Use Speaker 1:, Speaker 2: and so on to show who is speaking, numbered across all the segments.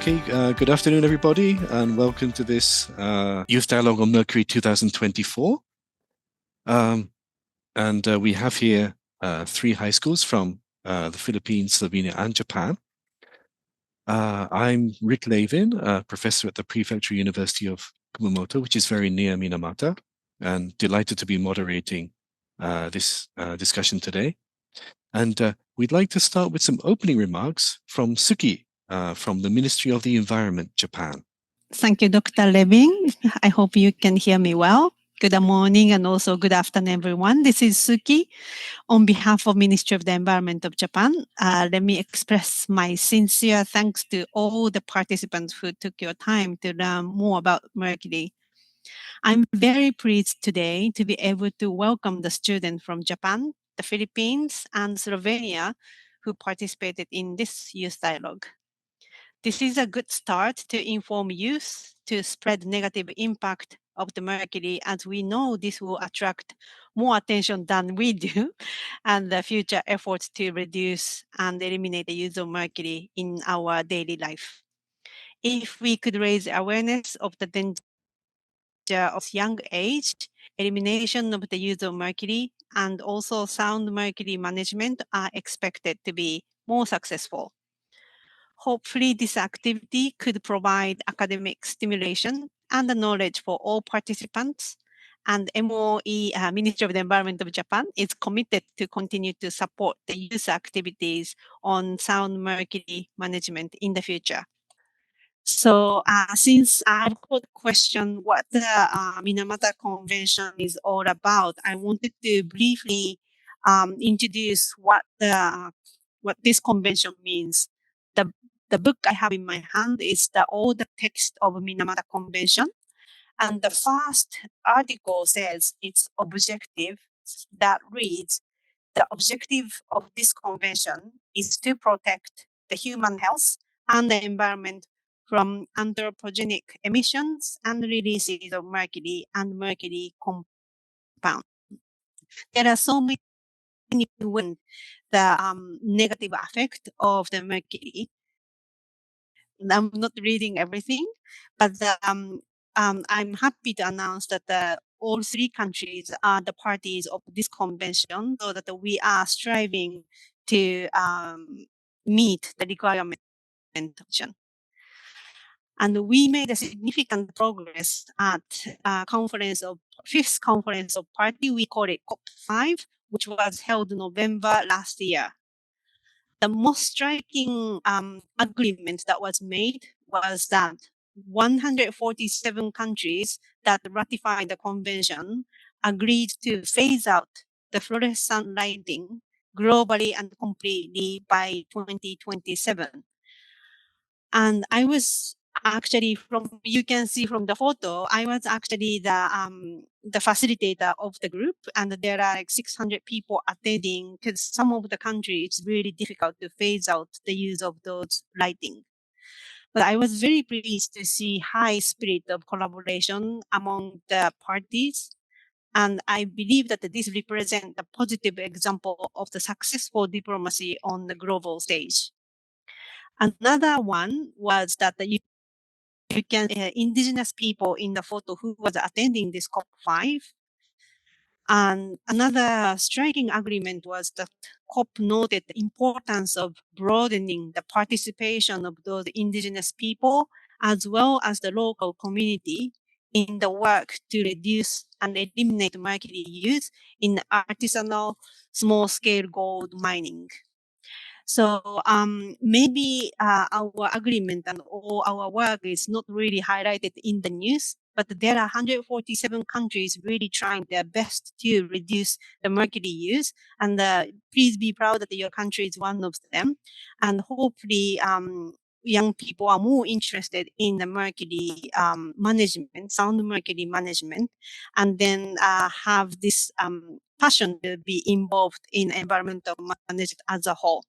Speaker 1: Okay, good afternoon, everybody, and welcome to this Youth Dialogue on Mercury 2024. We have here three high schools from the Philippines, Slovenia, and Japan. I'm Rick Lavin, a professor at the Prefecture University of Kumamoto, which is very near Minamata, and delighted to be moderating this discussion today. And we'd like to start with some opening remarks from Suki, from the Ministry of the Environment, Japan.
Speaker 2: Thank you, Dr. Levin. I hope you can hear me well. Good morning and also good afternoon, everyone. This is Suki. On behalf of Ministry of the Environment of Japan, let me express my sincere thanks to all the participants who took your time to learn more about Mercury. I'm very pleased today to be able to welcome the students from Japan, the Philippines, and Slovenia who participated in this youth dialogue. This is a good start to inform youth to spread negative impact of the mercury, as we know this will attract more attention than we do, and the future efforts to reduce and eliminate the use of mercury in our daily life. If we could raise awareness of the danger of young age, elimination of the use of mercury, and also sound mercury management are expected to be more successful. Hopefully, this activity could provide academic stimulation and the knowledge for all participants. And MOE, Ministry of the Environment of Japan, is committed to continue to support the youth activities on sound mercury management in the future. So since I've got a question what the Minamata Convention is all about, I wanted to briefly introduce what this convention means. The book I have in my hand is all the text of Minamata Convention. And the first article says its objective that reads, the objective of this convention is to protect the human health and the environment from anthropogenic emissions and releases of mercury and mercury compounds. There are so many ways the negative effect of the mercury. I'm not reading everything, but I'm happy to announce that all three countries are the parties of this convention, so that we are striving to meet the requirement. And we made a significant progress at fifth conference of party. We call it COP5, which was held in November last year. The most striking agreement that was made was that 147 countries that ratified the convention agreed to phase out the fluorescent lighting globally and completely by 2027. And I was actually you can see from the photo, I was actually the facilitator of the group, and there are like 600 people attending because some of the countries it's really difficult to phase out the use of those lighting. But I was very pleased to see high spirit of collaboration among the parties. And I believe that this represents a positive example of the successful diplomacy on the global stage. Another one was that you can indigenous people in the photo who was attending this COP5. And another striking agreement was that COP noted the importance of broadening the participation of those indigenous people as well as the local community in the work to reduce and eliminate mercury use in artisanal small-scale gold mining. So maybe our agreement and all our work is not really highlighted in the news, but there are 147 countries really trying their best to reduce the mercury use. And please be proud that your country is one of them. And hopefully young people are more interested in the mercury management, sound mercury management, and then have this passion to be involved in environmental management as a whole.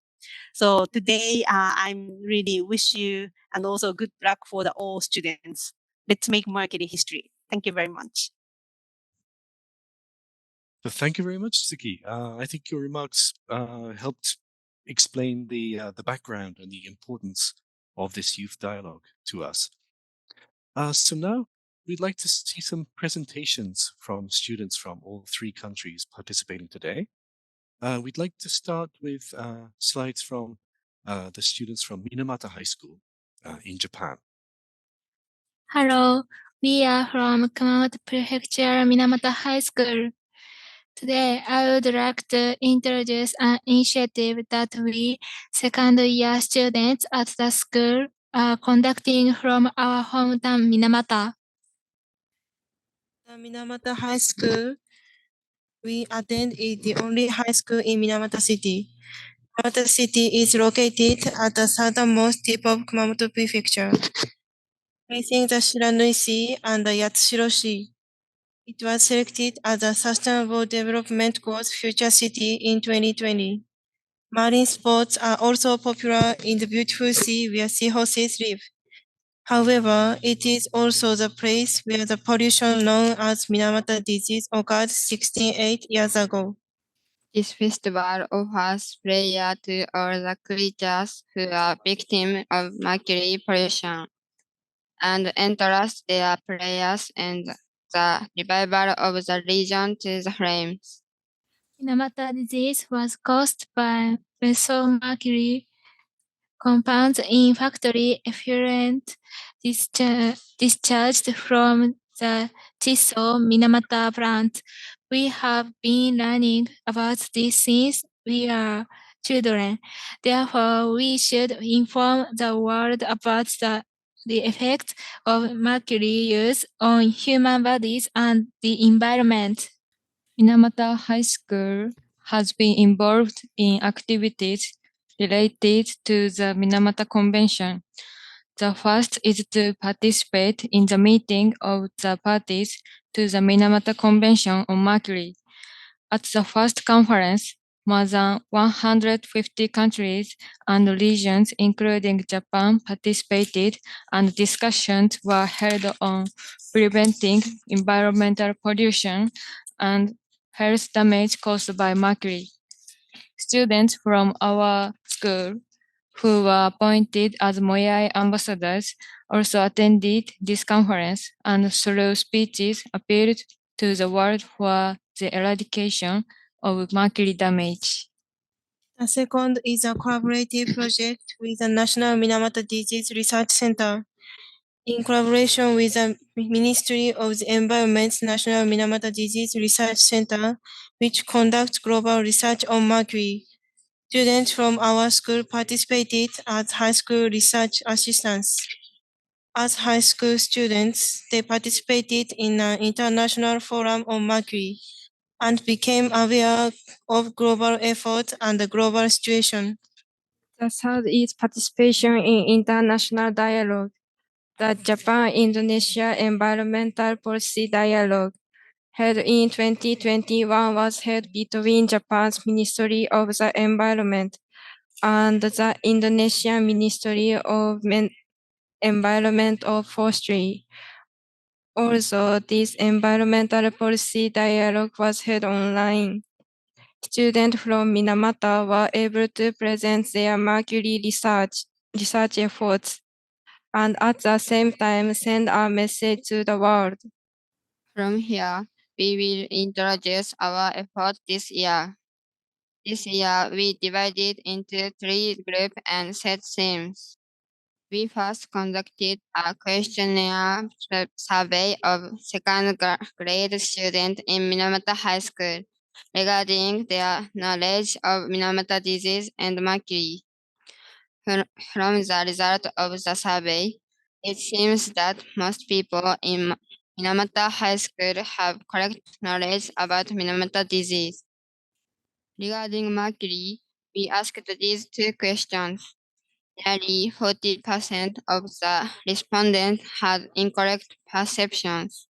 Speaker 2: So today, I'm really wish you and also good luck for all students. Let's make Mercury history. Thank you very much.
Speaker 1: So thank you very much, Suki. I think your remarks helped explain the background and the importance of this youth dialogue to us. So now we'd like to see some presentations from students from all three countries participating today. We'd like to start with slides from the students from Minamata High School in Japan.
Speaker 3: Hello, we are from Kumamoto Prefecture Minamata High School. Today, I would like to introduce an initiative that we second-year students at the school are conducting from our hometown Minamata.
Speaker 4: The Minamata High School we attend is the only high school in Minamata City. Minamata City is located at the southernmost tip of Kumamoto Prefecture, facing the Shiranui Sea and the Yatsushiro Sea. It was selected as a Sustainable Development Goals Future City in 2020. Marine sports are also popular in the beautiful sea where seahorses live. However, it is also the place where the pollution known as Minamata disease occurred 68 years ago.
Speaker 5: This festival offers prayer to all the creatures who are victims of mercury pollution and entrust their prayers and the revival of the region to the flames.
Speaker 3: Minamata disease was caused by methyl mercury compounds in factory effluent discharged from the Chiso Minamata plant. We have been learning about this since we are children. Therefore, we should inform the world about the effect of mercury use on human bodies and the environment.
Speaker 6: Minamata High School has been involved in activities related to the Minamata Convention. The first is to participate in the meeting of the parties to the Minamata Convention on Mercury. At the first conference, more than 150 countries and regions, including Japan, participated, and discussions were held on preventing environmental pollution and health damage caused by mercury. Students from our school who were appointed as Moyai ambassadors also attended this conference and through speeches appealed to the world for the eradication of mercury damage.
Speaker 4: The second is a collaborative project with the National Minamata Disease Research Center. In collaboration with the Ministry of the Environment's National Minamata Disease Research Center, which conducts global research on mercury. Students from our school participated as high school research assistants. As high school students, they participated in an international forum on mercury and became aware of global effort and the global situation.
Speaker 5: The third is participation in international dialogue. The Japan-Indonesia Environmental Policy Dialogue, held in 2021, was held between Japan's Ministry of the Environment and the Indonesian Ministry of Environment of Forestry. Also, this environmental policy dialogue was held online. Students from Minamata were able to present their mercury research efforts and at the same time send a message to the world.
Speaker 6: From here, we will introduce our effort this year. This year, we divided into 3 groups and set themes. We first conducted a questionnaire survey of second grade students in Minamata High School regarding their knowledge of Minamata disease and mercury. From the result of the survey, it seems that most people in Minamata High School have correct knowledge about Minamata disease. Regarding mercury, we asked these 2 questions. Nearly 40% of the respondents had incorrect perceptions.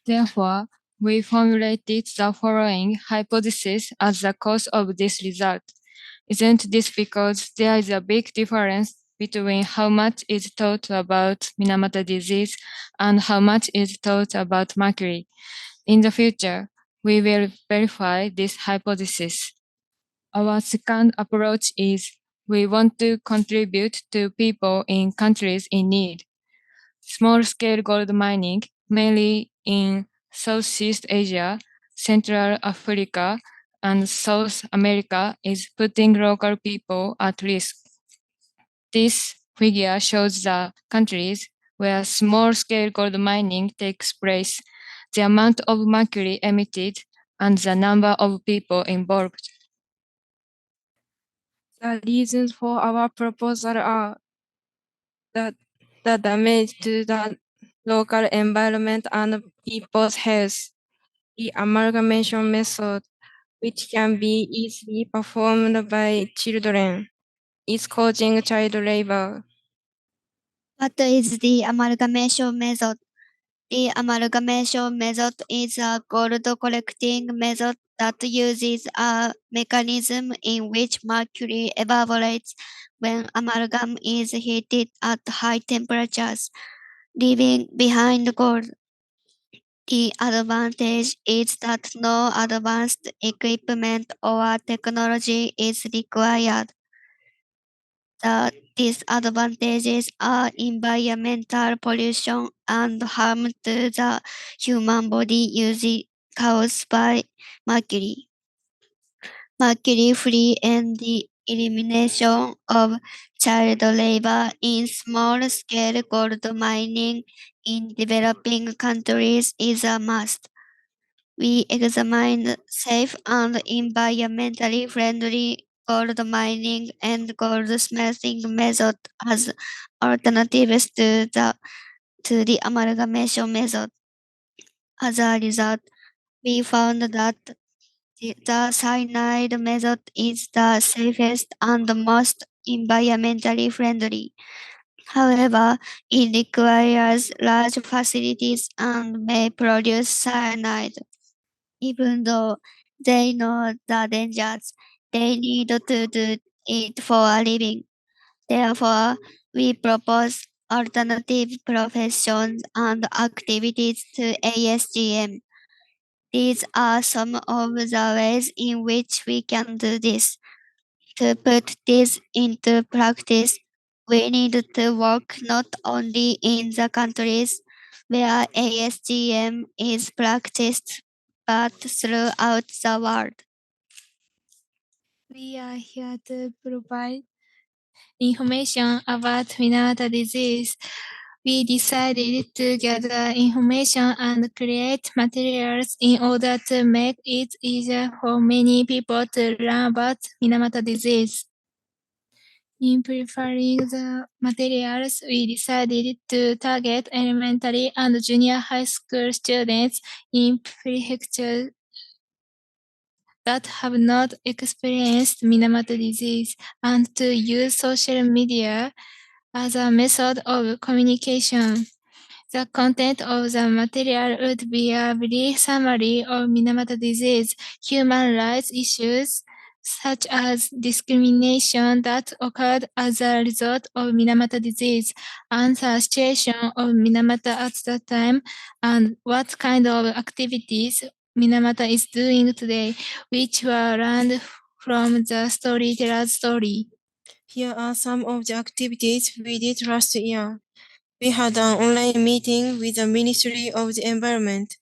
Speaker 6: Therefore, we formulated the following hypothesis as the cause of this result. Isn't this because there is a big difference between how much is taught about Minamata disease and how much is taught about mercury? In the future, we will verify this hypothesis. Our second approach is
Speaker 5: We want to contribute to people in countries in need. Small-scale gold mining, mainly in Southeast Asia, Central Africa, and South America, is putting local people at risk. This figure shows the countries where small-scale gold mining takes place, the amount of mercury emitted, and the number of people involved. The reasons for our proposal are that the damage to the local environment and people's health, the amalgamation method, which can be easily performed by children, is causing child labor.
Speaker 7: What is the amalgamation method? The amalgamation method is a gold collecting method that uses a mechanism in which mercury evaporates when amalgam is heated at high temperatures, leaving behind gold. The advantage is that no advanced equipment or technology is required. The disadvantages are environmental pollution and harm to the human body usually caused by mercury. Mercury-free and the elimination of child labor in small-scale gold mining in developing countries is a must. We examined safe and environmentally friendly gold mining and goldsmithing methods as alternatives to the amalgamation method. As a result, we found that the cyanide method is the safest and most environmentally friendly. However, it requires large facilities and may produce cyanide. Even though they know the dangers, they need to do it for a living. Therefore, we propose alternative professions and activities to ASGM. These are some of the ways in which we can do this. To put this into practice, we need to work not only in the countries where ASGM is practiced, but throughout the world.
Speaker 3: We are here to provide information about Minamata disease. We decided to gather information and create materials in order to make it easier for many people to learn about Minamata disease. In preparing the materials, we decided to target elementary and junior high school students in prefectures that have not experienced Minamata disease and to use social media as a method of communication. The content of the material would be a brief summary of Minamata disease, human rights issues, such as discrimination that occurred as a result of Minamata disease, and the situation of Minamata at that time, and what kind of activities Minamata is doing today, which were learned from the storyteller's story.
Speaker 4: Here are some of the activities we did last year. We had an online meeting with the Ministry of the Environment.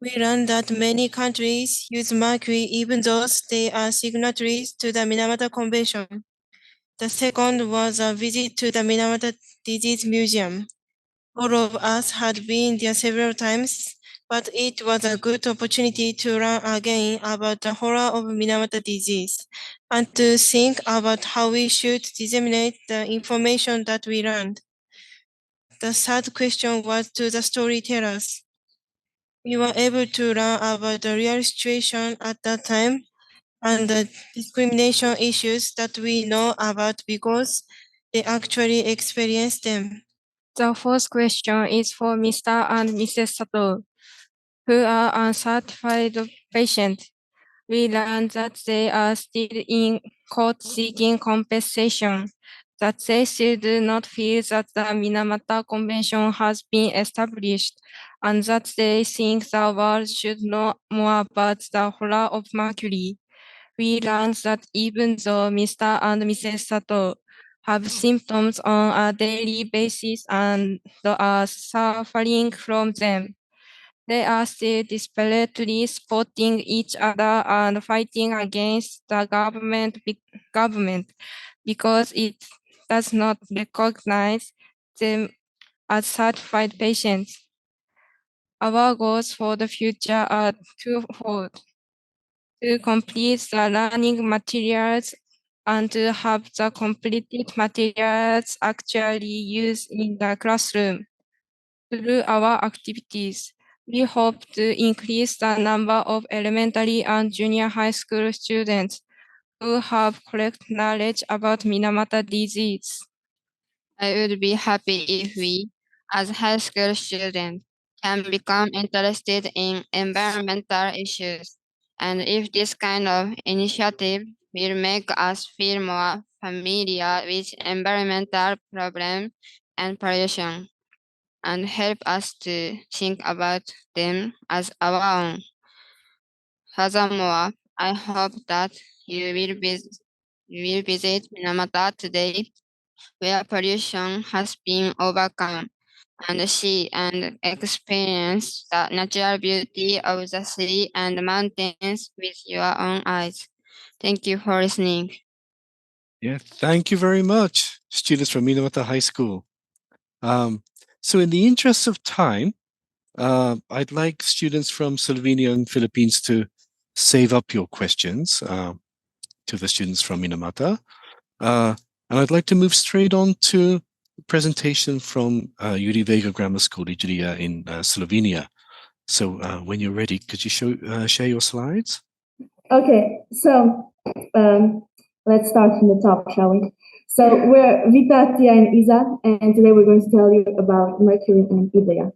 Speaker 4: We learned that many countries use mercury even though they are signatories to the Minamata Convention. The second was a visit to the Minamata Disease Museum. All of us had been there several times, but it was a good opportunity to learn again about the horror of Minamata disease and to think about how we should disseminate the information that we learned. The third question was to the storytellers. We were able to learn about the real situation at that time and the discrimination issues that we know about because they actually experienced them.
Speaker 5: The fourth question is for Mr. and Mrs. Sato, who are uncertified patients. We learned that they are still in court seeking compensation, that they still do not feel that the Minamata Convention has been established, and that they think the world should know more about the horror of mercury. we learned that even though Mr. and Mrs. Sato have symptoms on a daily basis and are suffering from them, they are still desperately supporting each other and fighting against the government because it does not recognize them as certified patients. Our goals for the future are twofold: to complete the learning materials and to have the completed materials actually used in the classroom. Through our activities, we hope to increase the number of elementary and junior high school students who have correct knowledge about Minamata disease.
Speaker 6: I would be happy if we, as high school students, can become interested in environmental issues, and if this kind of initiative will make us feel more familiar with environmental problems and pollution, and help us to think about them as our own. Furthermore, I hope that you will visit Minamata today, where pollution has been overcome, and see and experience the natural beauty of the sea and mountains with your own eyes. Thank you for listening.
Speaker 1: Yeah, thank you very much, students from Minamata High School. So in the interest of time, I'd like students from Slovenia and Philippines to save up your questions to the students from Minamata. And I'd like to move straight on to a presentation from Yuri Vega Grammar School, Ijria in Slovenia. So when you're ready, could you share your slides?
Speaker 8: Okay, so let's start from the top, shall we? So we're Vita, Tia, and Isa, and today we're going to tell you about Mercury and Ideja.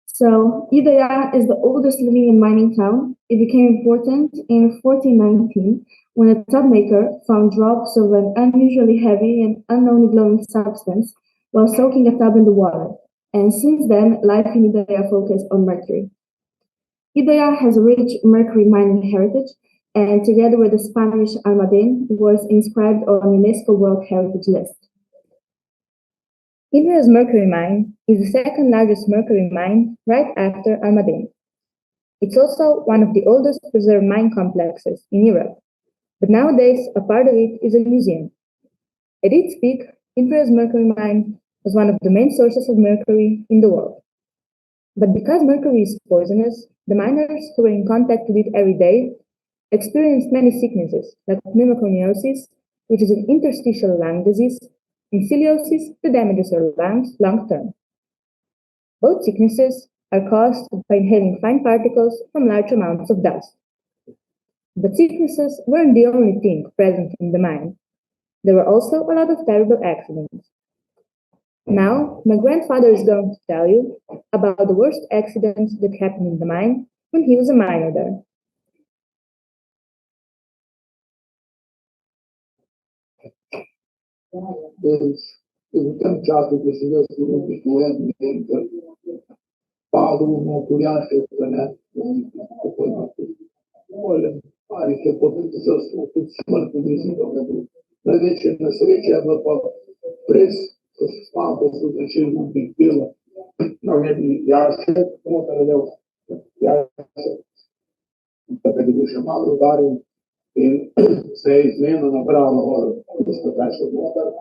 Speaker 8: So Ideja is the oldest Slovenian mining town. It became important in 1419 when a tub maker found drops of an unusually heavy and unknownly glowing substance while soaking a tub in the water. And since then, life in Ideja focused on mercury. Ideja has a rich mercury mining heritage, and together with the Spanish Almaden, was inscribed on UNESCO World Heritage List. Ideja's mercury mine is the second largest mercury mine right after Almaden. It's also one of the oldest preserved mine complexes in Europe, but nowadays a part of it is a museum. At its peak, Ideja's mercury mine was one of the main sources of mercury in the world. But because mercury is poisonous, the miners who were in contact with it every day experienced many sicknesses, like pneumoconiosis, which is an interstitial lung disease, and ciliosis that damages your lungs long term. Both sicknesses are caused by inhaling fine particles from large amounts of dust. But sicknesses weren't the only thing present in the mine. There were also a lot of terrible accidents. Now, my grandfather is going to tell you about the worst accidents that happened in the mine when he was a miner there.
Speaker 9: Eu tenho teatro que se vê muito doente, Paulo não podia ser né? Olha, pare que pode dizer o que se manda por isso, mas deixa na seleção para preço, os papos, os enchidos de pila, não é de acha, como está leu, acha, para que chamar o dar em 6 menos na brava hora, isso está chegando.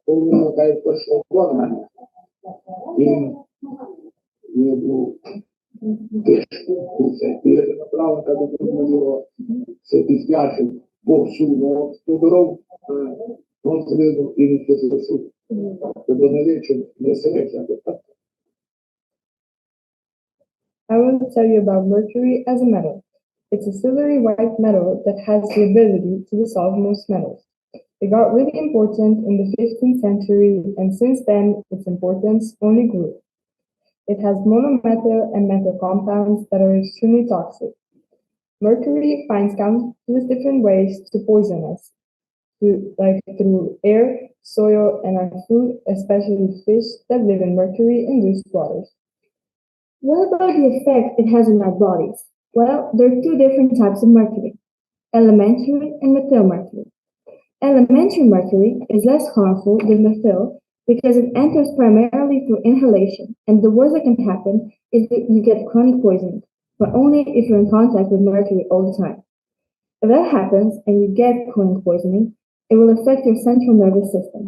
Speaker 9: Uma cai para chorar, e do texto, com certeza, na prova, cada um se dispiace, por suo, tudo não se vê do que fez isso. Eu não vejo nessa época.
Speaker 8: I want to tell you about mercury as a metal. It's a silvery white metal that has the ability to dissolve most metals. It got really important in the 15th century, and since then, its importance only grew. It has monometal and metal compounds that are extremely toxic. Mercury finds countless different ways to poison us, through air, soil, and our food, especially fish that live in mercury-induced waters. What about the effect it has on our bodies? Well, there are two different types of mercury. elementary and methyl mercury. Elementary mercury is less harmful than methyl because it enters primarily through inhalation, and the worst that can happen is that you get chronic poisoning, but only if you're in contact with mercury all the time. If that happens and you get chronic poisoning, it will affect your central nervous system.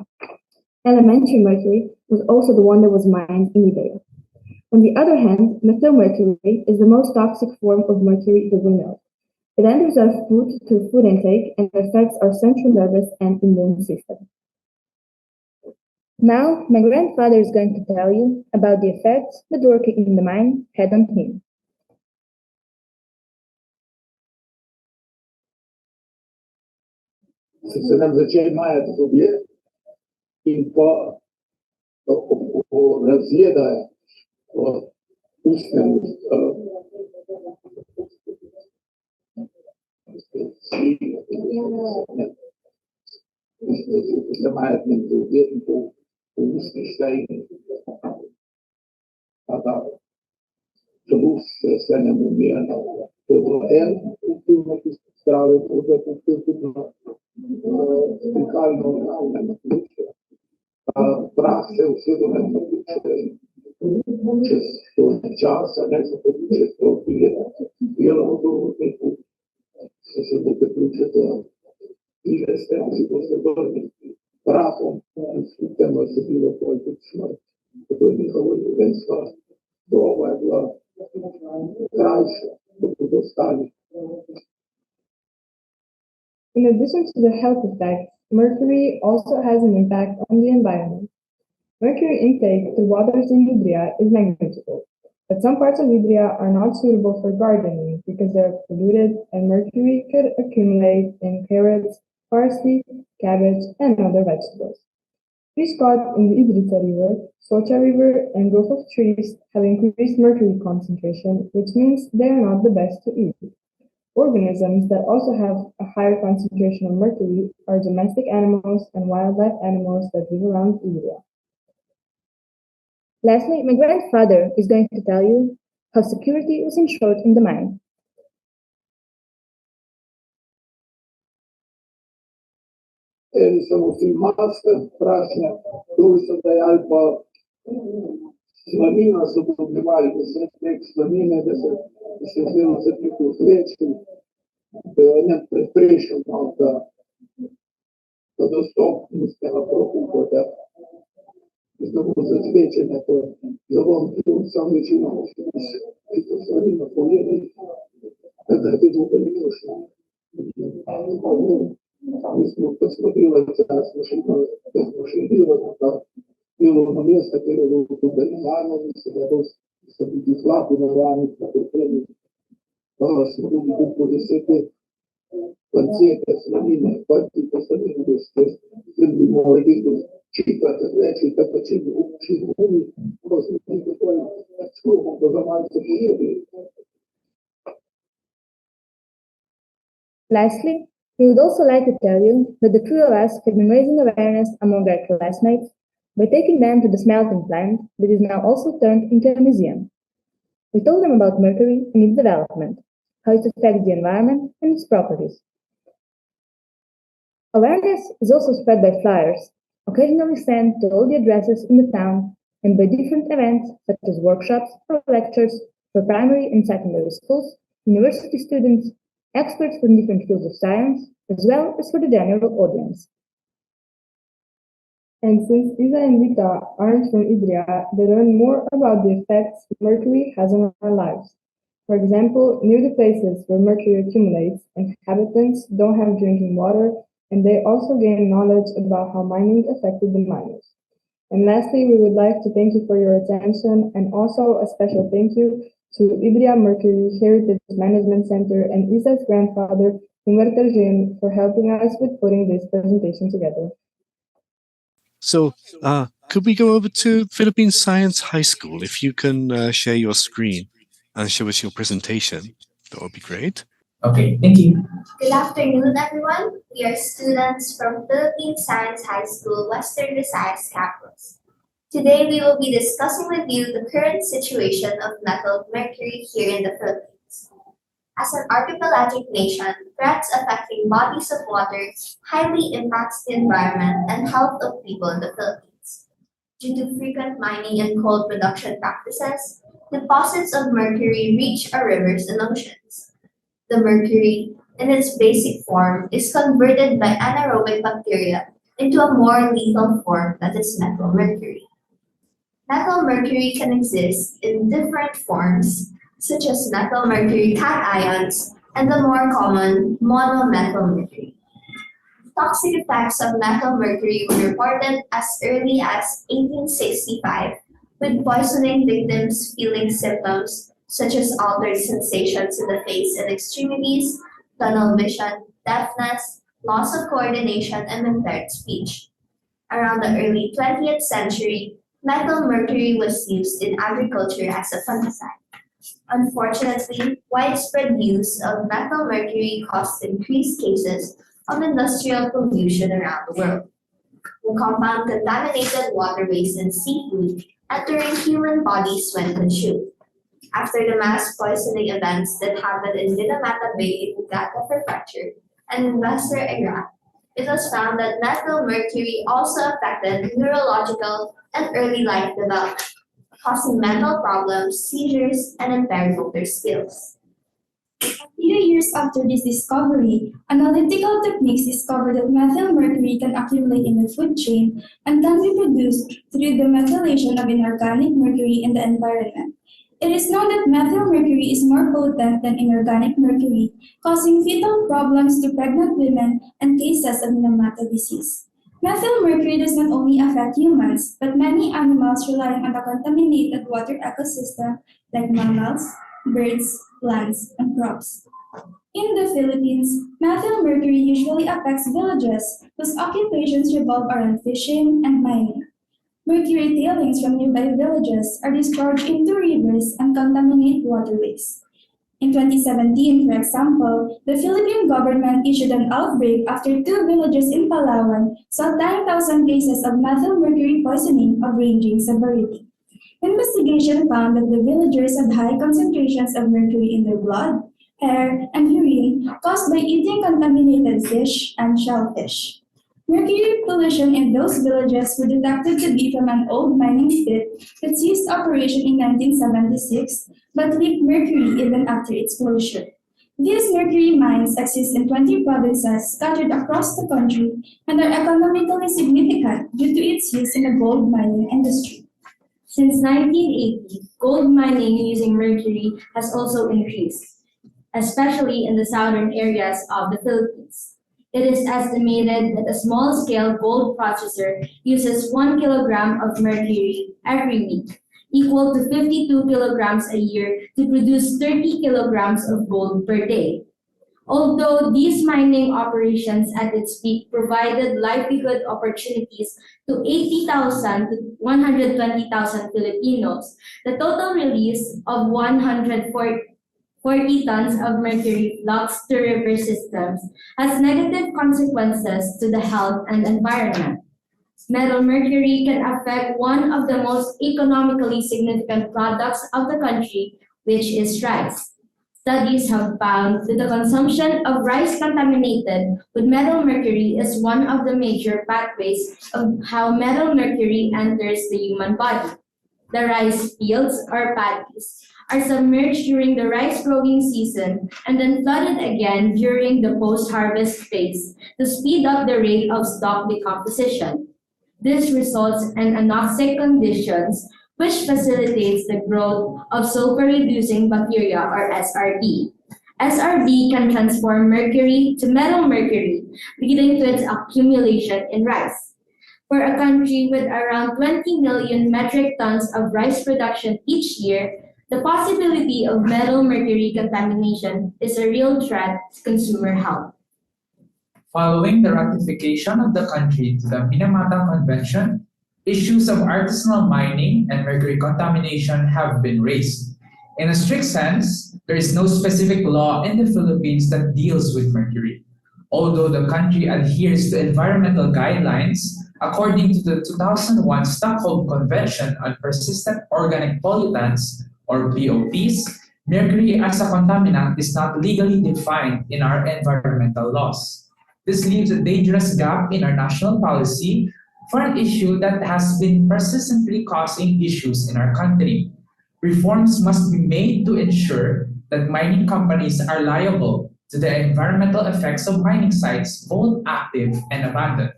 Speaker 8: Elementary mercury was also the one that was mined in Liberia. On the other hand, methylmercury is the most toxic form of mercury that we know. It enters our food through food intake and affects our central nervous and immune system. Now, my grandfather is going to tell you about the effects that working in the mine had on him.
Speaker 9: Se ne zăcei mai atât subiect, timp o razlieda o ustnem se mai atât subiect cu ustni stai ata plus se ne mumia todo el uma strada toda tudo calno na praxe usiedone przez czas, a nie przez to wiele odwrótów, się do tych ludzi to ile z tego się postawione prawą, temat sobie było polityczne, to nie chodzi więc to była krajsza, to dostali.
Speaker 8: In addition to the health effects, mercury also has an impact on the environment. Mercury intake through waters in Libya is negligible, but some parts of Libya are not suitable for gardening because they are polluted and mercury could accumulate in carrots, parsley, cabbage, and other vegetables. Fish caught in the Idrita River, Socha River, and growth of trees have increased mercury concentration, which means they are not the best to eat. Organisms that also have a higher concentration of mercury are domestic animals and wildlife animals that live around Libya. Lastly, my grandfather is going to tell you how security was ensured in the mine.
Speaker 9: Sono filmate, straszne, dulce de alba, slanina su problемали, da se nek slanine, da se zelo za neko sreću, da je ne preprešeno da dostupnost na prokupu, da znamo za svećene, to za vam sam većina, što slanina povjeri, da je to prilično. Mi smo posмотрели час, smo šli bilo na mjesta, kjer je bilo tu Beljano, mislim, da je so biti hlapi na rani, na pripremi. Smo bili tu po 10 pancete, slanine, pati po slanine, da ste bi morali biti čitati, reči, tako če bi učili umi, ko smo ti takoj skruhom, ko za malce pojeli.
Speaker 8: Lastly, we would also like to tell you that the crew of us have been raising awareness among our classmates by taking them to the smelting plant that is now also turned into a museum. We told them about mercury and its development, how it affects the environment and its properties. Awareness is also spread by flyers, occasionally sent to all the addresses in the town and by different events such as workshops or lectures for primary and secondary schools, university students, experts from different fields of science, as well as for the general audience. And since Isa and Vita aren't from Idria, they learn more about the effects mercury has on our lives. For example, near the places where mercury accumulates, inhabitants don't have drinking water, and they also gain knowledge about how mining affected the miners. And lastly, we would like to thank you for your attention and also a special thank you to Idria Mercury Heritage Management Center and Isa's grandfather, Humberto Jim, for helping us with putting this presentation together.
Speaker 1: So, could we go over to Philippine Science High School? If you can share your screen and show us your presentation, that would be great.
Speaker 10: Okay, thank you.
Speaker 11: Good afternoon, everyone. We are students from Philippine Science High School, Western Visayas campus. Today, we will be discussing with you the current situation of metal mercury here in the Philippines. As an archipelagic nation, threats affecting bodies of water highly impacts the environment and health of people in the Philippines. Due to frequent mining and coal production practices, deposits of mercury reach our rivers and oceans. The mercury, in its basic form, is converted by anaerobic bacteria into a more lethal form that is methylmercury. Methylmercury can exist in different forms, such as methylmercury cations and the more common monomethylmercury. Toxic effects of methylmercury were reported as early as 1865, with poisoning victims feeling symptoms such as altered sensations in the face and extremities, tunnel vision, deafness, loss of coordination, and impaired speech. Around the early 20th century, methylmercury was used in agriculture as a fungicide. Unfortunately, widespread use of methylmercury caused increased cases of industrial pollution around the world. The compound contaminated waterways and seafood, entering human bodies when consumed. After the mass poisoning events that happened in Minamata Bay in Uganda Prefecture and in Western Iraq, it was found that methylmercury also affected neurological and early life development, causing mental problems, seizures, and impaired motor skills.
Speaker 10: A few years after this discovery, analytical techniques discovered that methylmercury can accumulate in the food chain and can be produced through the methylation of inorganic mercury in the environment. It is known that methylmercury is more potent than inorganic mercury, causing fetal problems to pregnant women and cases of Minamata disease. Methylmercury does not only affect humans, but many animals relying on the contaminated water ecosystem like mammals, birds, plants, and crops. In the Philippines, methylmercury usually affects villages whose occupations revolve around fishing and mining. Mercury tailings from nearby villages are discharged into rivers and contaminate waterways. In 2017, for example, the Philippine government issued an outbreak after two villages in Palawan saw 10,000 cases of methylmercury poisoning of ranging severity. Investigation found that the villagers had high concentrations of mercury in their blood, hair, and urine caused by eating contaminated fish and shellfish. Mercury pollution in those villages were detected to be from an old mining pit that ceased operation in 1976 but leaked mercury even after its closure. These mercury mines exist in 20 provinces scattered across the country and are economically significant due to its use in the gold mining industry.
Speaker 12: Since 1980, gold mining using mercury has also increased, especially in the southern areas of the Philippines. It is estimated that a small-scale gold processor uses 1 kilogram of mercury every week, equal to 52 kilograms a year to produce 30 kilograms of gold per day. Although these mining operations at its peak provided livelihood opportunities to 80,000 to 120,000 Filipinos, the total release of 140 tons of mercury flux to river systems has negative consequences to the health and environment. Metal mercury can affect one of the most economically significant products of the country, which is rice. Studies have found that the consumption of rice contaminated with metal mercury is one of the major pathways of how metal mercury enters the human body. The rice fields or paddies are submerged during the rice growing season and then flooded again during the post-harvest phase to speed up the rate of stalk decomposition. This results in anoxic conditions which facilitates the growth of sulfur-reducing bacteria or SRB. SRB can transform mercury to metal mercury, leading to its accumulation in rice. For a country with around 20 million metric tons of rice production each year, the possibility of metal mercury contamination is a real threat to consumer health.
Speaker 13: Following the ratification of the country to the Minamata Convention, issues of artisanal mining and mercury contamination have been raised. In a strict sense, there is no specific law in the Philippines that deals with mercury. Although the country adheres to environmental guidelines, according to the 2001 Stockholm Convention on Persistent Organic Pollutants, or BOPs, Mercury as a contaminant is not legally defined in our environmental laws. This leaves a dangerous gap in our national policy for an issue that has been persistently causing issues in our country. Reforms must be made to ensure that mining companies are liable to the environmental effects of mining sites, both active and abandoned.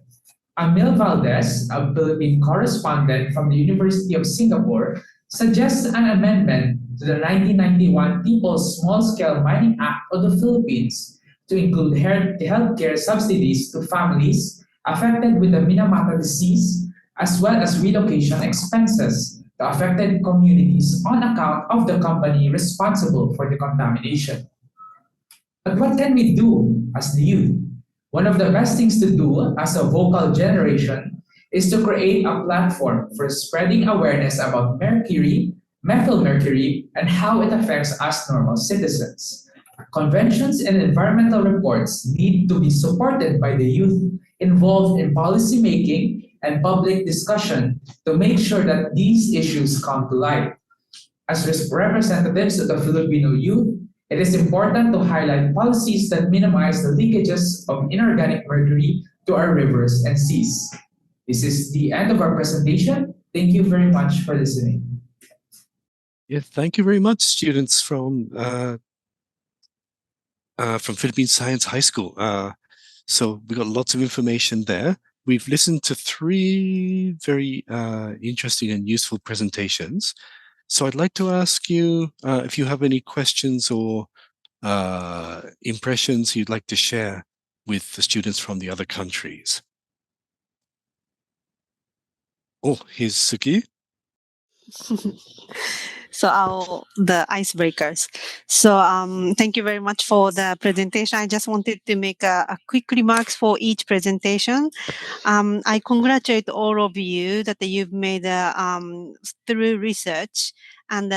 Speaker 13: Emil Valdez, a Philippine correspondent from the University of Singapore, suggests an amendment to the 1991 People's Small-Scale Mining Act of the Philippines to include healthcare subsidies to families affected with the Minamata disease, as well as relocation expenses to affected communities on account of the company responsible for the contamination. But what can we do as the youth? One of the best things to do as a vocal generation is to create a platform for spreading awareness about mercury, methylmercury, and how it affects us normal citizens. Conventions and environmental reports need to be supported by the youth involved in policy making and public discussion to make sure that these issues come to light. As representatives of the Filipino youth, it is important to highlight policies that minimize the leakages of inorganic mercury to our rivers and seas. This is the end of our presentation. Thank you very much for listening.
Speaker 1: Yeah, thank you very much, students from Philippine Science High School. So we got lots of information there. We've listened to 3 very interesting and useful presentations. So I'd like to ask you if you have any questions or impressions you'd like to share with the students from the other countries. Oh, here's Suki.
Speaker 2: So the icebreakers. So thank you very much for the presentation. I just wanted to make a quick remarks for each presentation. I congratulate all of you that you've made through research, and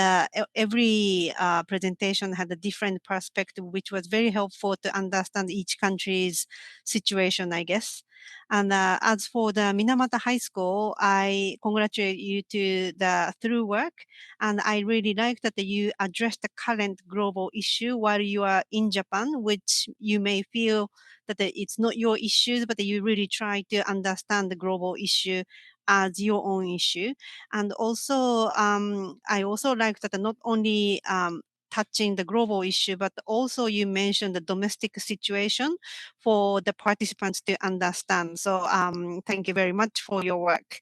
Speaker 2: every presentation had a different perspective, which was very helpful to understand each country's situation, I guess. And as for the Minamata High School, I congratulate you to the through work, and I really like that you address the current global issue while you are in Japan, which you may feel that it's not your issues, but you really try to understand the global issue as your own issue. And also, I also like that not only touching the global issue, but also you mentioned the domestic situation for the participants to understand. So thank you very much for your work.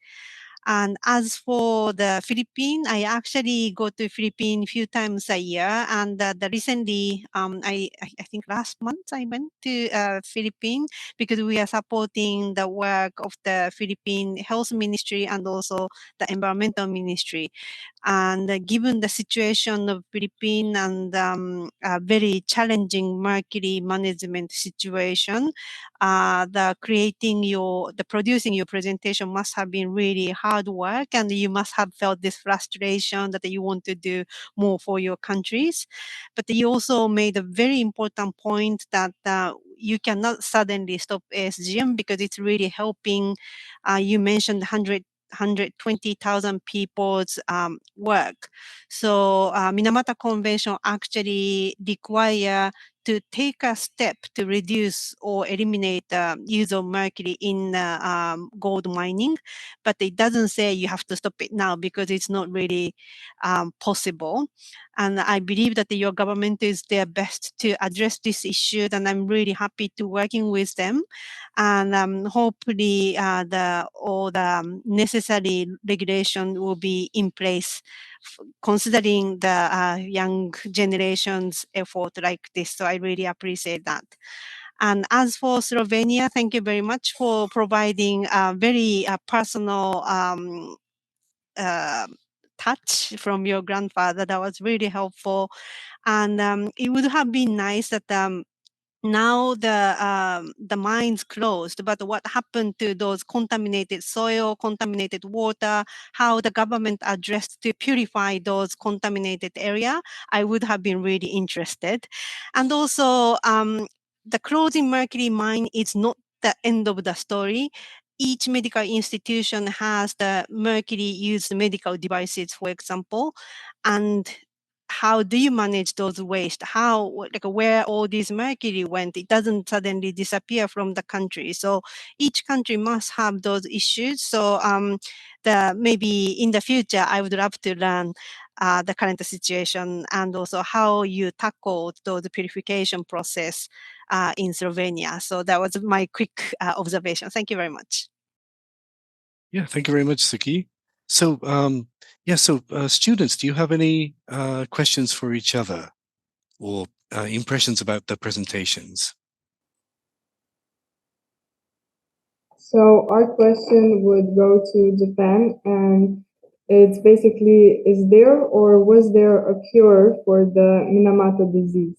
Speaker 2: And as for the Philippines, I actually go to Philippines a few times a year. And recently, I think last month I went to Philippines because we are supporting the work of the Philippine Health Ministry and also the Environmental Ministry. And given the situation of Philippines and a very challenging mercury management situation, the producing your presentation must have been really hard work, and you must have felt this frustration that you want to do more for your countries. But you also made a very important point that you cannot suddenly stop ASGM because it's really helping. You mentioned 120,000 people's work. So Minamata Convention actually require to take a step to reduce or eliminate the use of mercury in gold mining, but it doesn't say you have to stop it now because it's not really possible. And I believe that your government is their best to address this issue, and I'm really happy to working with them. And hopefully all the necessary regulation will be in place considering the young generation's effort like this. So I really appreciate that. And as for Slovenia, thank you very much for providing a very personal touch from your grandfather. That was really helpful. And it would have been nice that now the mines closed, but what happened to those contaminated soil, contaminated water, how the government addressed to purify those contaminated area, I would have been really interested. And also the closing mercury mine is not the end of the story. Each medical institution has the mercury used medical devices, for example, and how do you manage those waste? How, like, where all this mercury went? It doesn't suddenly disappear from the country. So each country must have those issues. So maybe in the future, I would love to learn the current situation and also how you tackle those purification process in Slovenia. So that was my quick observation. Thank you very much.
Speaker 1: Yeah, thank you very much, Suki. So, students, do you have any questions for each other or impressions about the presentations?
Speaker 8: So our question would go to Japan, and it's basically, is there or was there a cure for the Minamata disease?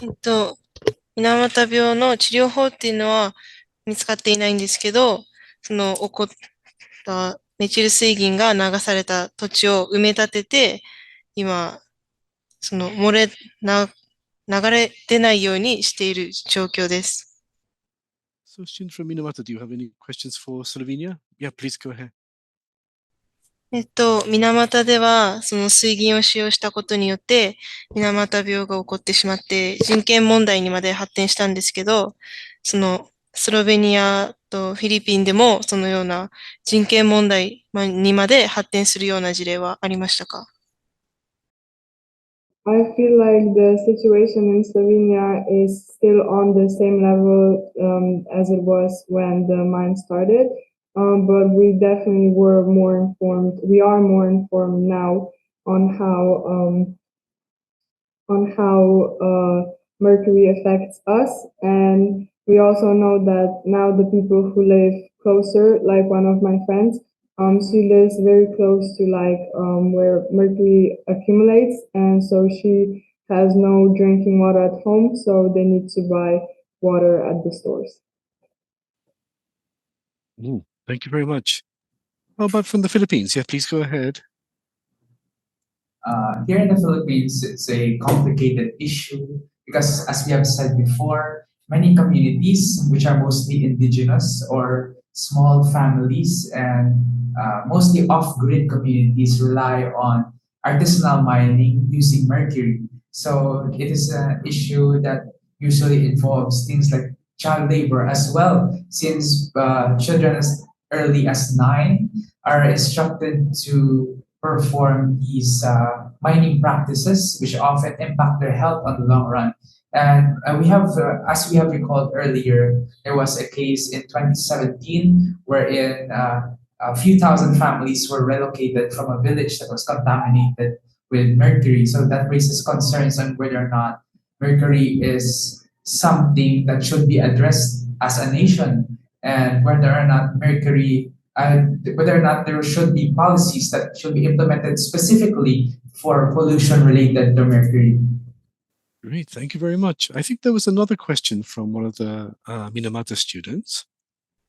Speaker 4: 水俣病の治療法っていうのは見つかっていないんですけど、その起こったメチル水銀が流された土地を埋め立てて、今、その流れ出ないようにしている状況です。
Speaker 1: So, students from Minamata, do you have any questions for Slovenia? Yeah, please go ahead.
Speaker 4: 水俣では、その水銀を使用したことによって、水俣病が起こってしまって、人権問題にまで発展したんですけど、そのスロベニアとフィリピンでも、そのような人権問題にまで発展するような事例はありましたか？
Speaker 8: I feel like the situation in Slovenia is still on the same level as it was when the mine started, but we definitely were more informed. We are more informed now on how mercury affects us, and we also know that now the people who live closer, like one of my friends, she lives very close to where mercury accumulates, and so she has no drinking water at home, so they need to buy water at the stores.
Speaker 1: Thank you very much. How about from the Philippines? Yeah, please go ahead.
Speaker 13: Here in the Philippines, it's a complicated issue because, as we have said before, many communities, which are mostly indigenous or small families and mostly off-grid communities, rely on artisanal mining using mercury. So it is an issue that usually involves things like child labor as well, since children as early as 9 are instructed to perform these mining practices, which often impact their health on the long run. And as we have recalled earlier, there was a case in 2017 wherein a few thousand families were relocated from a village that was contaminated with mercury. So that raises concerns on whether or not mercury is something that should be addressed as a nation, and whether or not there should be policies that should be implemented specifically for pollution related to mercury.
Speaker 1: Great, thank you very much. I think there was another question from one of the Minamata students.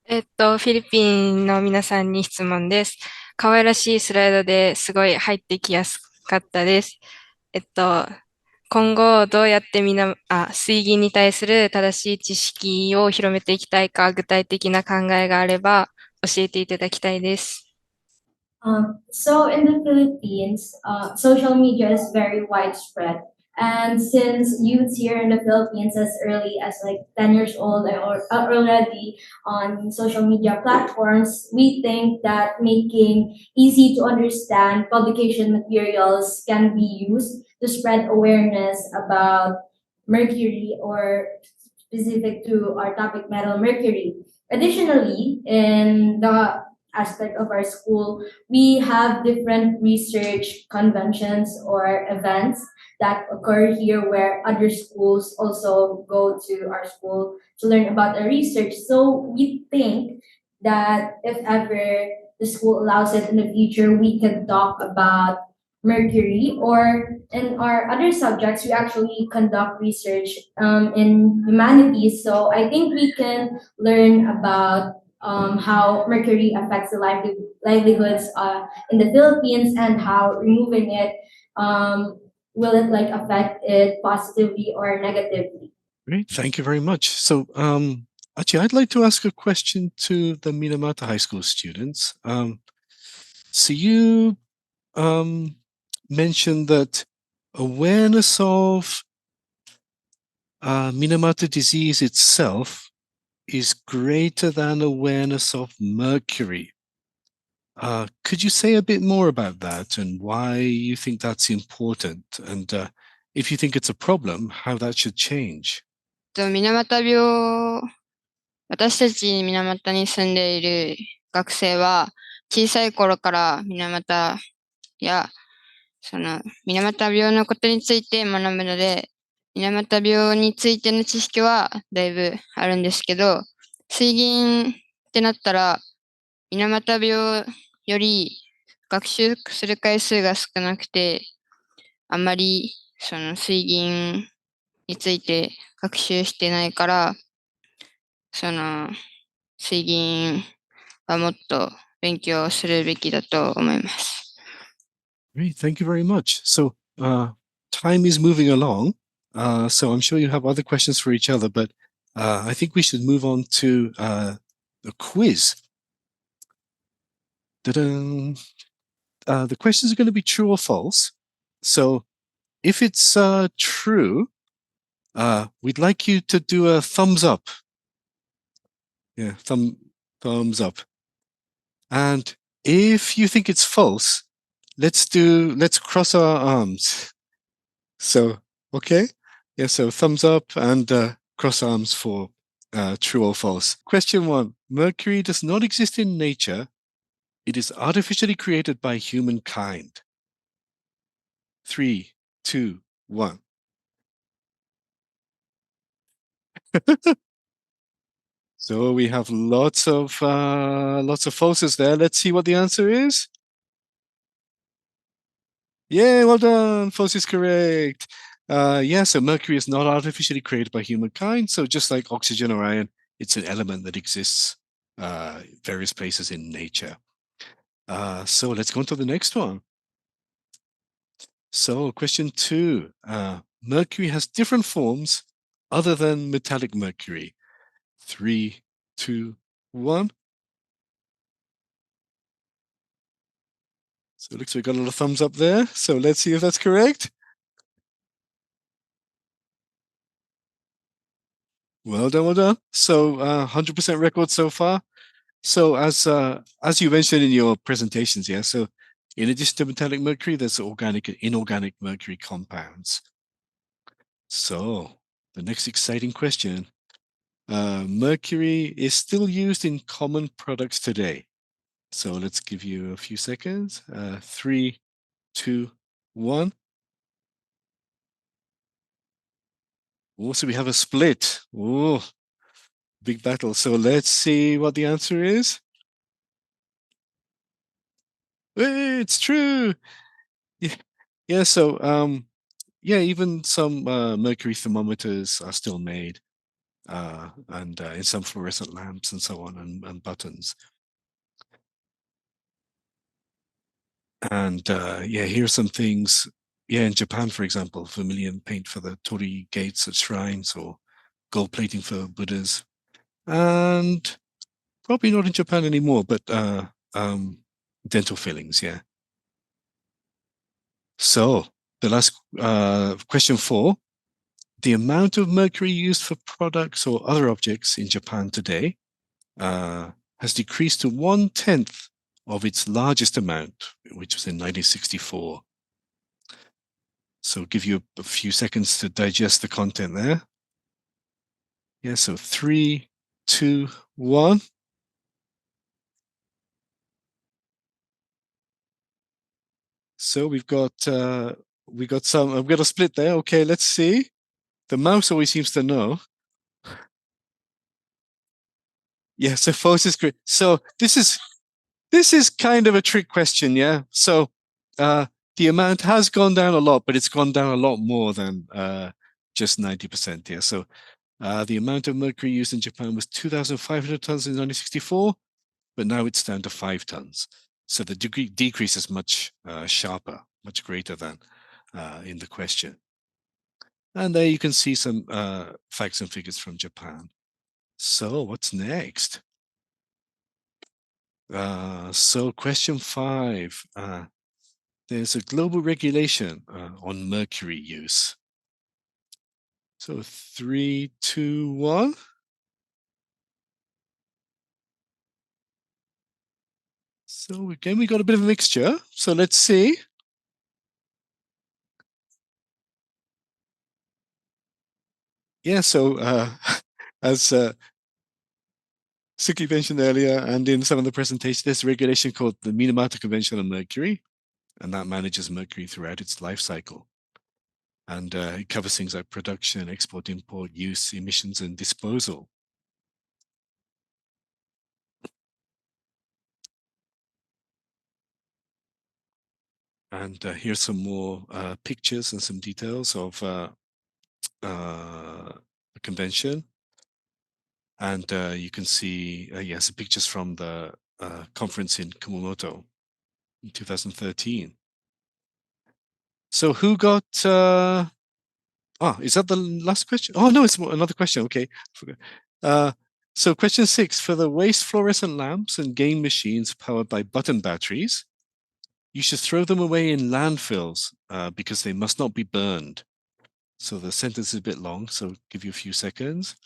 Speaker 5: フィリピンの皆さんに質問です。可愛らしいスライドですごい入ってきやすかったです。今後どうやって水銀に対する正しい知識を広めていきたいか、具体的な考えがあれば教えていただきたいです。
Speaker 12: So in the Philippines, social media is very widespread. And since youths here in the Philippines as early as like 10 years old are already on social media platforms, we think that making easy to understand publication materials can be used to spread awareness about mercury or specific to our topic metal mercury. Additionally, in the aspect of our school, we have different research conventions or events that occur here where other schools also go to our school to learn about the research. So we think that if ever the school allows it in the future, we can talk about mercury, or in our other subjects we actually conduct research in humanities, so I think we can learn about how mercury affects the livelihoods in the Philippines, and how removing it, will it like affect it positively or negatively.
Speaker 1: Great, thank you very much. So, actually, I'd like to ask a question to the Minamata High School students. So you mentioned that awareness of Minamata disease itself is greater than awareness of mercury. Could you say a bit more about that and why you think that's important? And if you think it's a problem, how that should change?
Speaker 6: 水俣病、私たち水俣に住んでいる学生は、小さい頃から水俣や、水俣病のことについて学ぶので、水俣病についての知識はだいぶあるんですけど、水銀ってなったら、水俣病より学習する回数が少なくて、あんまり水銀について学習してないから、水銀はもっと勉強するべきだと思います。
Speaker 1: Great, thank you very much. So time is moving along, so I'm sure you have other questions for each other, but I think we should move on to the quiz. The questions are going to be true or false. So if it's true, we'd like you to do a thumbs up. Yeah, thumbs up. And if you think it's false, let's cross our arms. So, okay? Yeah, so thumbs up and cross arms for true or false. Question 1. Mercury does not exist in nature. It is artificially created by humankind. 3, 2, 1. So we have lots of falses there. Let's see what the answer is. Yeah, well done. False is correct. Yeah, so mercury is not artificially created by humankind. So just like oxygen or iron, it's an element that exists various places in nature. So let's go on to the next one. So question 2. Mercury has different forms other than metallic mercury. 3, 2, 1. So it looks like we got a lot of thumbs up there. So let's see if that's correct. Well done, well done. So 100% record so far. So as you mentioned in your presentations, yeah, so in addition to metallic mercury, there's organic and inorganic mercury compounds. So the next exciting question. Mercury is still used in common products today. So let's give you a few seconds. 3, 2, 1. Oh, so we have a split. Oh, big battle. So let's see what the answer is. It's true. Yeah, so yeah, even some mercury thermometers are still made, and in some fluorescent lamps and so on, and buttons. And yeah, here's some things. Yeah, in Japan, for example, vermilion paint for the torii gates at shrines, or gold plating for Buddhas. And probably not in Japan anymore, but dental fillings, yeah. So the last question 4. The amount of mercury used for products or other objects in Japan today has decreased to 1/10 of its largest amount, which was in 1964. So give you a few seconds to digest the content there. Yeah, so 3, 2, 1. So we've got some. I've got a split there. Okay, let's see. The mouse always seems to know. Yeah, so false is great. So this is kind of a trick question, yeah. So the amount has gone down a lot, but it's gone down a lot more than just 90%. Yeah. So the amount of mercury used in Japan was 2,500 tons in 1964, but now it's down to 5 tons. So the decrease is much sharper, much greater than in the question. And there you can see some facts and figures from Japan. So what's next? So question 5. there's a global regulation on mercury use. So 3, 2, 1. So again, we got a bit of a mixture. So let's see. Yeah, so as Suki mentioned earlier, and in some of the presentations, there's a regulation called the Minamata Convention on Mercury, and that manages mercury throughout its life cycle. And it covers things like production, export, import, use, emissions, and disposal. And here's some more pictures and some details of the convention. And you can see, some pictures from the conference in Kumamoto in 2013. So who got... is that the last question? Oh, no, it's another question. Okay. So question 6, for the waste fluorescent lamps and game machines powered by button batteries, you should throw them away in landfills because they must not be burned. So the sentence is a bit long, so give you a few seconds.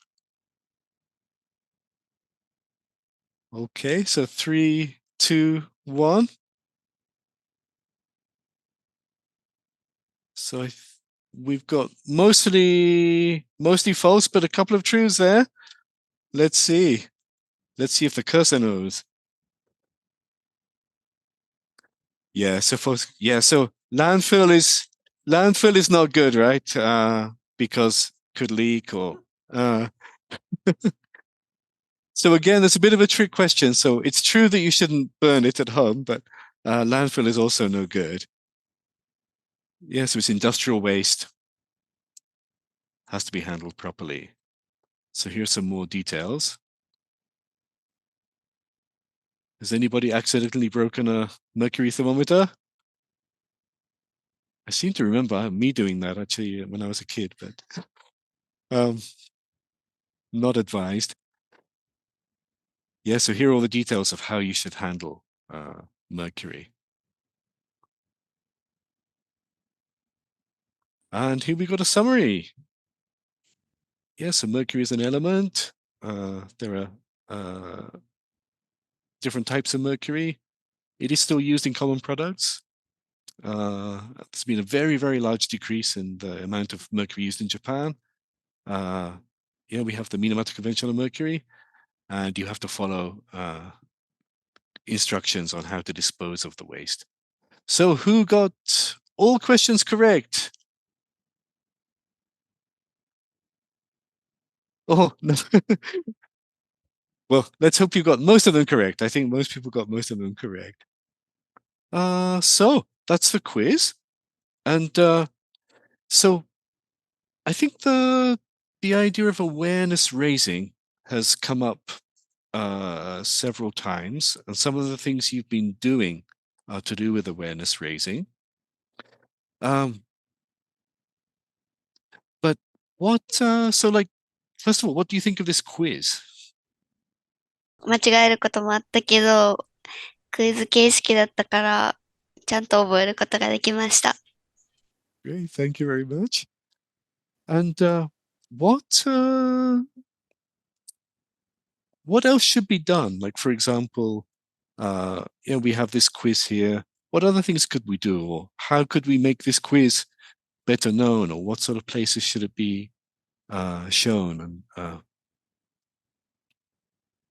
Speaker 1: Okay, so 3, 2, 1. So we've got mostly false, but a couple of truths there. Let's see. Let's see if the cursor knows. Yeah, so folks, so landfill is not good, right? Because could leak or so again, it's a bit of a trick question. So it's true that you shouldn't burn it at home, but landfill is also no good. Yeah, so it's industrial waste. Has to be handled properly. So here's some more details. Has anybody accidentally broken a mercury thermometer? I seem to remember me doing that actually when I was a kid, but not advised. Yeah, so here are all the details of how you should handle mercury. And here we got a summary. Yes, so mercury is an element. There are different types of mercury. It is still used in common products. There's been a very, very large decrease in the amount of mercury used in Japan. We have the Minamata Convention on Mercury, and you have to follow instructions on how to dispose of the waste. So who got all questions correct? Oh, no. Well, let's hope you got most of them correct. I think most people got most of them correct. So that's the quiz. And so I think the idea of awareness raising has come up several times, and some of the things you've been doing are to do with awareness raising. But what, first of all, what do you think of this quiz?
Speaker 7: 間違えることもあったけど、クイズ形式だったから、ちゃんと覚えることができました。
Speaker 1: Great, thank you very much. And what else should be done? Like, for example, we have this quiz here. What other things could we do? Or how could we make this quiz better known? Or what sort of places should it be shown?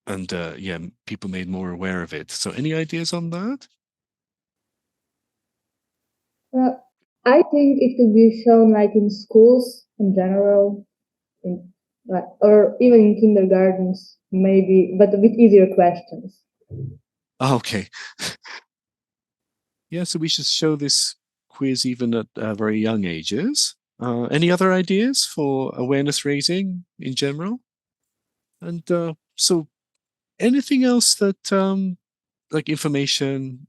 Speaker 1: And people made more aware of it. So any ideas on that?
Speaker 8: Well, I think it could be shown like in schools in general, or even in kindergartens, maybe, but with easier questions.
Speaker 1: Okay. Yeah, so we should show this quiz even at very young ages. Any other ideas for awareness raising in general? And so anything else that, like information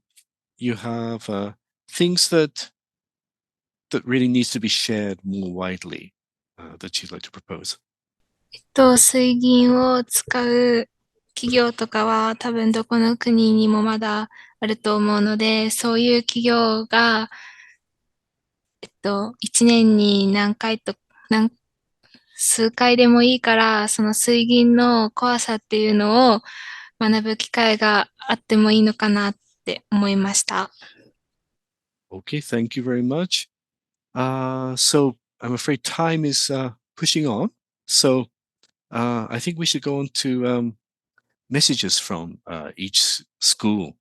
Speaker 1: you have, things that really needs to be shared more widely that you'd like to propose?
Speaker 3: 水銀を使う企業とかは多分どこの国にもまだあると思うので、そういう企業が、1年に数回でもいいから、その水銀の怖さっていうのを学ぶ機会があってもいいのかなって思いました。
Speaker 1: Okay, thank you very much. So I'm afraid time is pushing on. So I think we should go on to messages from each school.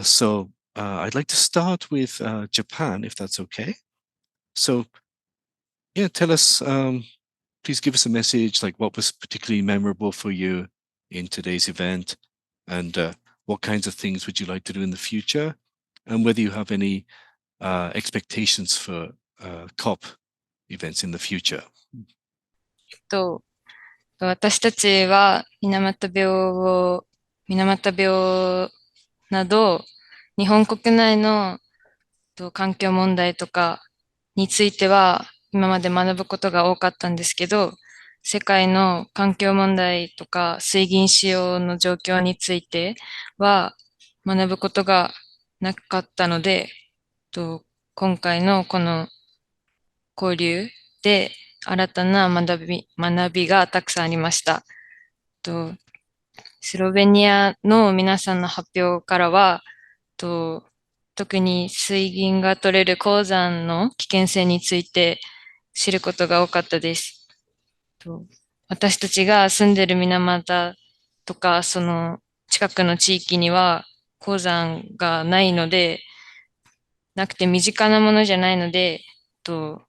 Speaker 1: So I'd like to start with Japan, if that's okay. So yeah, tell us, please give us a message, like what was particularly memorable for you in today's event, and what kinds of things would you like to do in the future, and whether you have any expectations for COP events in the future.
Speaker 5: 私たちは水俣病など、日本国内の環境問題とかについては今まで学ぶことが多かったんですけど、世界の環境問題とか水銀使用の状況については学ぶことがなかったので、今回のこの交流で新たな学びがたくさんありました。スロベニアの皆さんの発表からは、特に水銀が取れる鉱山の危険性について知ることが多かったです。私たちが住んでる水俣とか、その近くの地域には鉱山がないので、なくて身近なものじゃないので、そ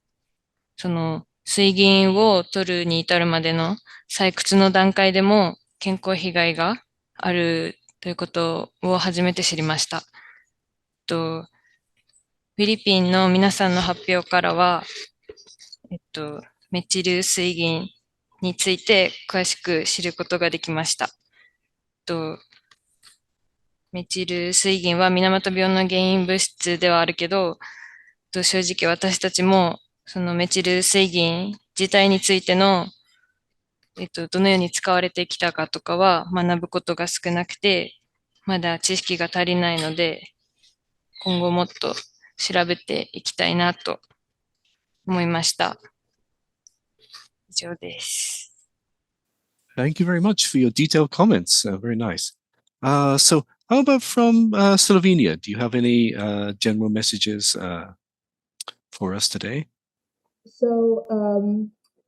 Speaker 5: の水銀を取るに至るまでの採掘の段階でも健康被害があるということを初めて知りました。フィリピンの皆さんの発表からは、メチル水銀について詳しく知ることができました。メチル水銀は水俣病の原因物質ではあるけど、正直私たちもそのメチル水銀自体についての、どのように使われてきたかとかは学ぶことが少なくて、まだ知識が足りないので、今後もっと調べていきたいなと思いました。以上です。
Speaker 1: Thank you very much for your detailed comments. Very nice. So how about from Slovenia? Do you have any general messages for us today?
Speaker 8: So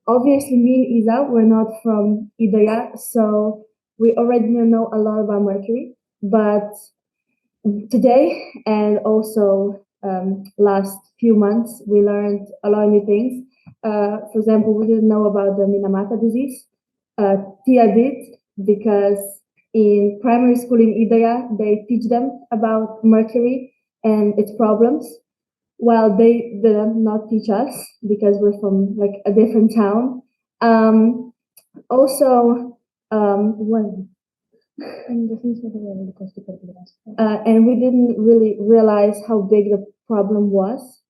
Speaker 8: obviously me and Isa, we're not from Ideya, so we already know a lot about Mercury, but today and also last few months, we learned a lot of new things. For example, we didn't know about the Minamata disease. Tia did, because in primary school in Ideya, they teach them about mercury and its problems, while they did not teach us because we're from like a different town. And we didn't really realize how big the problem was.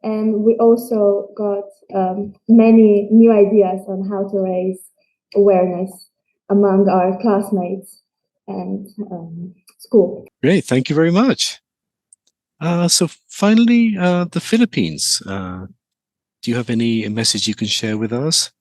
Speaker 8: And we also got many new ideas on how to raise awareness among our classmates and school.
Speaker 1: Great, thank you very much. So finally, the Philippines. Do you have any message you can share with us?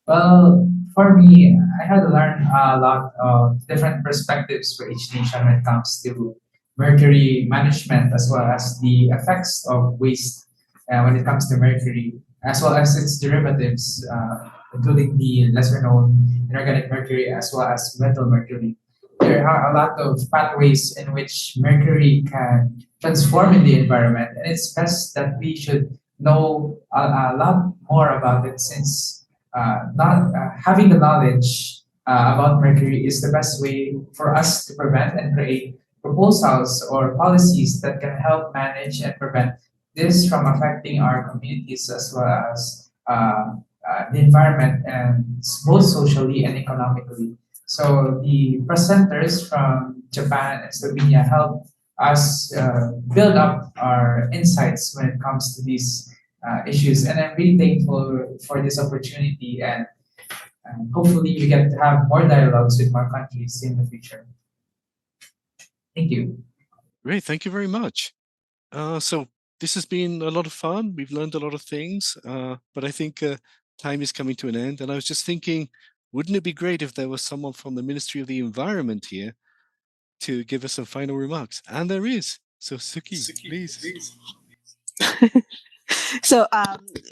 Speaker 13: Well, for me, I had to learn a lot of different perspectives for each nation when it comes to mercury management, as well as the effects of waste when it comes to mercury, as well as its derivatives, including the lesser known inorganic mercury as well as metal mercury. There are a lot of pathways in which mercury can transform in the environment, and it's best that we should know a lot more about it, since not having the knowledge about mercury is the best way for us to prevent and create proposals or policies that can help manage and prevent this from affecting our communities, as well as the environment, and both socially and economically. So the presenters from Japan and Slovenia help us build up our insights when it comes to these issues. And I'm really thankful for this opportunity, and hopefully we get to have more dialogues with more countries in the future. Thank you.
Speaker 1: Great, thank you very much. So this has been a lot of fun. We've learned a lot of things, but I think time is coming to an end. And I was just thinking, wouldn't it be great if there was someone from the Ministry of the Environment here to give us some final remarks? And there is. So Suki, please.
Speaker 2: So,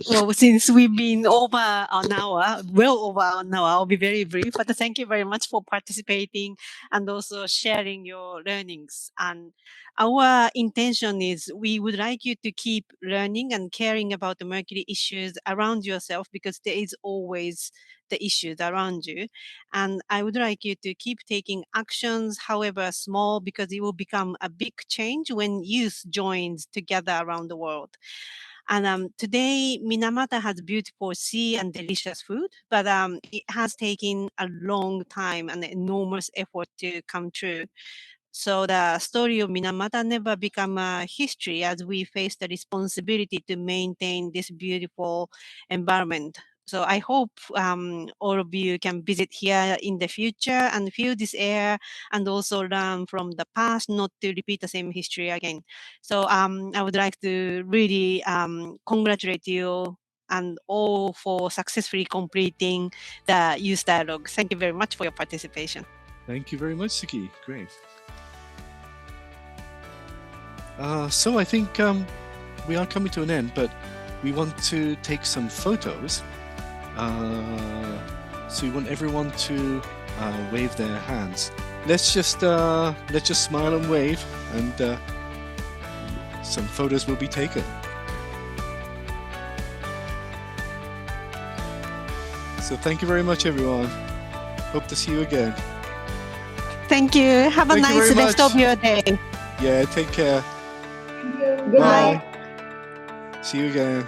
Speaker 2: well, since we've been over an hour, well over an hour, I'll be very brief. But thank you very much for participating and also sharing your learnings. And our intention is we would like you to keep learning and caring about the Mercury issues around yourself, because there is always the issues around you. And I would like you to keep taking actions, however small, because it will become a big change when youth joins together around the world. And today, Minamata has beautiful sea and delicious food, but it has taken a long time and enormous effort to come true. So the story of Minamata never become a history as we face the responsibility to maintain this beautiful environment. So I hope all of you can visit here in the future and feel this air and also learn from the past, not to repeat the same history again. So I would like to really congratulate you and all for successfully completing the youth dialogue. Thank you very much for your participation.
Speaker 1: Thank you very much, Suki. Great. So I think we are coming to an end, but we want to take some photos. So we want everyone to wave their hands. Let's just smile and wave, and some photos will be taken. So thank you very much, everyone. Hope to see you again.
Speaker 2: Thank you. Have a
Speaker 1: Thank you
Speaker 2: nice
Speaker 1: very
Speaker 2: rest
Speaker 1: much.
Speaker 2: of your day.
Speaker 1: Yeah, take care.
Speaker 8: Good
Speaker 1: Bye.
Speaker 8: night.
Speaker 1: See you again.